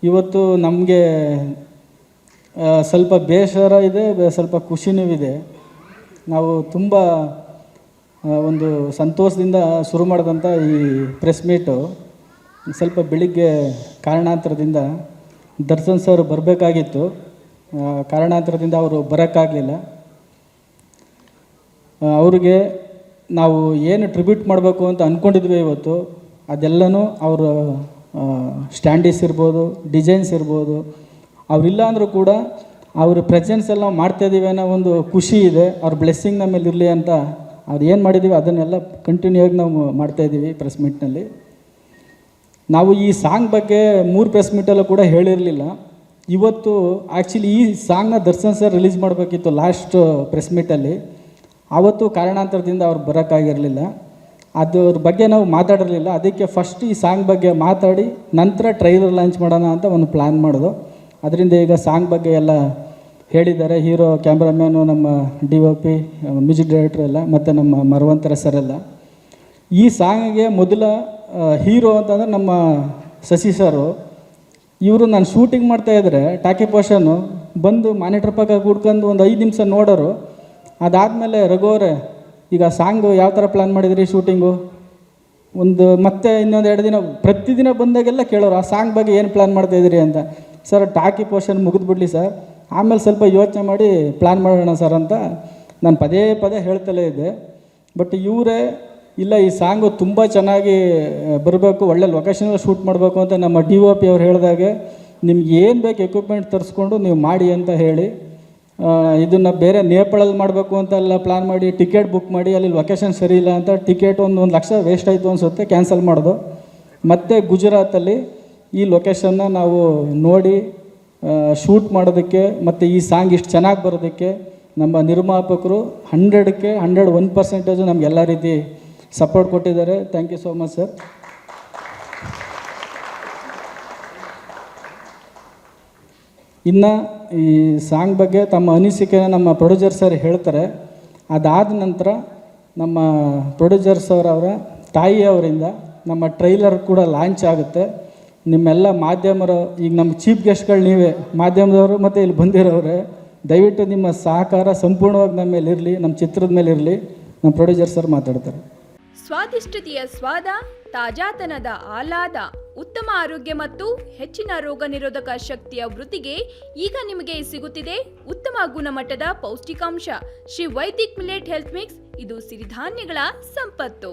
ಇವತ್ತು ನಮಗೆ ಸ್ವಲ್ಪ ಬೇಸರ ಇದೆ, ಸ್ವಲ್ಪ ಖುಷಿನೂ ಇದೆ. ನಾವು ತುಂಬ ಒಂದು ಸಂತೋಷದಿಂದ ಶುರು ಮಾಡಿದಂಥ ಈ ಪ್ರೆಸ್ ಮೀಟು ಸ್ವಲ್ಪ ಬೆಳಿಗ್ಗೆ ಕಾರಣಾಂತರದಿಂದ ದರ್ಶನ್ ಸರ್ ಬರಬೇಕಾಗಿತ್ತು. ಕಾರಣಾಂತರದಿಂದ ಅವರು ಬರೋಕ್ಕಾಗಲಿಲ್ಲ. ಅವ್ರಿಗೆ ನಾವು ಏನು ಟ್ರಿಬ್ಯೂಟ್ ಮಾಡಬೇಕು ಅಂತ ಅಂದ್ಕೊಂಡಿದ್ವಿ ಇವತ್ತು, ಅದೆಲ್ಲನೂ ಅವರು ಸ್ಟ್ಯಾಂಡೀಸ್ ಇರ್ಬೋದು, ಡಿಸೈನ್ಸ್ ಇರ್ಬೋದು, ಅವರಿಲ್ಲ ಅಂದರೂ ಕೂಡ ಅವ್ರ ಪ್ರೆಸೆನ್ಸ್ ಎಲ್ಲ ಮಾಡ್ತಾಯಿದ್ದೀವಿ ಅನ್ನೋ ಒಂದು ಖುಷಿ ಇದೆ. ಅವ್ರ ಬ್ಲೆಸ್ಸಿಂಗ್ ನಮ್ಮ ಮೇಲೆ ಇರಲಿ ಅಂತ ಅವ್ರು ಏನು ಮಾಡಿದ್ದೀವಿ ಅದನ್ನೆಲ್ಲ ಕಂಟಿನ್ಯೂ ಆಗಿ ನಾವು ಮಾಡ್ತಾಯಿದ್ದೀವಿ ಪ್ರೆಸ್ ಮೀಟ್ನಲ್ಲಿ. ನಾವು ಈ ಸಾಂಗ್ ಬಗ್ಗೆ 3 ಪ್ರೆಸ್ ಮೀಟಲ್ಲೂ ಕೂಡ ಹೇಳಿರಲಿಲ್ಲ. ಇವತ್ತು ಆ್ಯಕ್ಚುಲಿ ಈ ಸಾಂಗ್ನ ದರ್ಶನ್ ಸರ್ ರಿಲೀಸ್ ಮಾಡಬೇಕಿತ್ತು ಲಾಸ್ಟ್ ಪ್ರೆಸ್ ಮೀಟಲ್ಲಿ. ಆವತ್ತು ಕಾರಣಾಂತರದಿಂದ ಅವ್ರು ಬರೋಕ್ಕಾಗಿರಲಿಲ್ಲ. ಅದ್ರ ಬಗ್ಗೆ ನಾವು ಮಾತಾಡಿರಲಿಲ್ಲ. ಅದಕ್ಕೆ ಫಸ್ಟ್ ಈ ಸಾಂಗ್ ಬಗ್ಗೆ ಮಾತಾಡಿ ನಂತರ ಟ್ರೈಲರ್ ಲಾಂಚ್ ಮಾಡೋಣ ಅಂತ ಒಂದು ಪ್ಲ್ಯಾನ್ ಮಾಡೋದು. ಅದರಿಂದ ಈಗ ಸಾಂಗ್ ಬಗ್ಗೆ ಎಲ್ಲ ಹೇಳಿದ್ದಾರೆ. ಹೀರೋ, ಕ್ಯಾಮ್ರಾಮ್ಯಾನು, ನಮ್ಮ DOP, ಮ್ಯೂಸಿಕ್ ಡೈರೆಕ್ಟ್ರ್ ಎಲ್ಲ, ಮತ್ತು ನಮ್ಮ ಮರವಂತರ ಸರ್ ಎಲ್ಲ. ಈ ಸಾಂಗಿಗೆ ಮೊದಲ ಹೀರೋ ಅಂತಂದರೆ ನಮ್ಮ ಶಶಿ ಸರು. ಇವರು ನಾನು ಶೂಟಿಂಗ್ ಮಾಡ್ತಾಯಿದ್ರೆ ಟಾಕಿ ಪೋಷನ್ನು ಬಂದು ಮಾನಿಟ್ರ್ ಪಕ್ಕ ಕೂಡ್ಕೊಂಡು ಒಂದು 5 ನಿಮಿಷ ನೋಡೋರು. ಅದಾದಮೇಲೆ ರಘುವರೇ, ಈಗ ಸಾಂಗು ಯಾವ ಥರ ಪ್ಲ್ಯಾನ್ ಮಾಡಿದ್ರಿ ಶೂಟಿಂಗು? ಮತ್ತೆ ಇನ್ನೊಂದು 2 ದಿನ ಪ್ರತಿದಿನ ಬಂದಾಗೆಲ್ಲ ಕೇಳೋರು, ಆ ಸಾಂಗ್ ಬಗ್ಗೆ ಏನು ಪ್ಲ್ಯಾನ್ ಮಾಡ್ತಾಯಿದ್ರಿ ಅಂತ. ಸರ್, ಟಾಕಿ ಪೋರ್ಷನ್ ಮುಗಿದ್ಬಿಡ್ಲಿ ಸರ್, ಆಮೇಲೆ ಸ್ವಲ್ಪ ಯೋಚನೆ ಮಾಡಿ ಪ್ಲ್ಯಾನ್ ಮಾಡೋಣ ಸರ್ ಅಂತ ನಾನು ಪದೇ ಪದೇ ಹೇಳ್ತಲೇ ಇದ್ದೆ. ಬಟ್ ಇವರೇ ಇಲ್ಲ, ಈ ಸಾಂಗು ತುಂಬ ಚೆನ್ನಾಗಿ ಬರಬೇಕು, ಒಳ್ಳೆ ಲೊಕೇಶನಲ್ಲಿ ಶೂಟ್ ಮಾಡಬೇಕು ಅಂತ ನಮ್ಮ DOP ಅವ್ರು ಹೇಳಿದಾಗೆ ನಿಮ್ಗೆ ಏನು ಬೇಕು ಎಕ್ವಿಪ್ಮೆಂಟ್ ತರಿಸ್ಕೊಂಡು ನೀವು ಮಾಡಿ ಅಂತ ಹೇಳಿ ಇದನ್ನು ಬೇರೆ ನೇಪಾಳಲ್ಲಿ ಮಾಡಬೇಕು ಅಂತೆಲ್ಲ ಪ್ಲ್ಯಾನ್ ಮಾಡಿ ಟಿಕೆಟ್ ಬುಕ್ ಮಾಡಿ ಅಲ್ಲಿ ಲೊಕೇಶನ್ ಸರಿ ಇಲ್ಲ ಅಂತ ಟಿಕೆಟ್ ಒಂದು ಲಕ್ಷ ವೇಸ್ಟ್ ಆಯಿತು ಅನಿಸುತ್ತೆ, ಕ್ಯಾನ್ಸಲ್ ಮಾಡೋದು. ಮತ್ತು ಗುಜರಾತಲ್ಲಿ ಈ ಲೊಕೇಶನ್ನ ನಾವು ನೋಡಿ ಶೂಟ್ ಮಾಡೋದಕ್ಕೆ ಮತ್ತು ಈ ಸಾಂಗ್ ಇಷ್ಟು ಚೆನ್ನಾಗಿ ಬರೋದಕ್ಕೆ ನಮ್ಮ ನಿರ್ಮಾಪಕರು 100ಕ್ಕೆ 101% ನಮಗೆಲ್ಲ ರೀತಿ ಸಪೋರ್ಟ್ ಕೊಟ್ಟಿದ್ದಾರೆ. Thank you so much sir. ಇನ್ನು ಈ ಸಾಂಗ್ ಬಗ್ಗೆ ತಮ್ಮ ಅನಿಸಿಕೆನ ನಮ್ಮ ಪ್ರೊಡ್ಯೂಸರ್ ಸರ್ ಹೇಳ್ತಾರೆ. ಅದಾದ ನಂತರ ನಮ್ಮ ಪ್ರೊಡ್ಯೂಸರ್ಸ್ ಅವರ ತಾಯಿಯವರಿಂದ ನಮ್ಮ ಟ್ರೈಲರ್ ಕೂಡ ಲಾಂಚ್ ಆಗುತ್ತೆ. ನಿಮ್ಮೆಲ್ಲ ಮಾಧ್ಯಮರು, ಈಗ ನಮ್ಮ ಚೀಫ್ ಗೆಸ್ಟ್ಗಳು ನೀವೇ ಮಾಧ್ಯಮದವರು ಮತ್ತು ಇಲ್ಲಿ ಬಂದಿರೋರೆ, ದಯವಿಟ್ಟು ನಿಮ್ಮ ಸಹಕಾರ ಸಂಪೂರ್ಣವಾಗಿ ನಮ್ಮ ಮೇಲೆ ಇರಲಿ, ನಮ್ಮ ಚಿತ್ರದ ಮೇಲೆ ಇರಲಿ. ನಮ್ಮ ಪ್ರೊಡ್ಯೂಸರ್ ಸರ್ ಮಾತಾಡ್ತಾರೆ. ಸ್ವಾದಿಷ್ಟತೆಯ ಸ್ವಾದ, ತಾಜಾತನದ ಆಹ್ಲಾದ, ಉತ್ತಮ ಆರೋಗ್ಯ ಮತ್ತು ಹೆಚ್ಚಿನ ರೋಗ ನಿರೋಧಕ ಶಕ್ತಿಯ ವೃದ್ಧಿಗೆ ಈಗ ನಿಮಗೆ ಸಿಗುತ್ತಿದೆ ಉತ್ತಮ ಗುಣಮಟ್ಟದ ಪೌಷ್ಟಿಕಾಂಶ. Shri Vaidik millet health mix. ಇದು ಸಿರಿಧಾನ್ಯಗಳ ಸಂಪತ್ತು.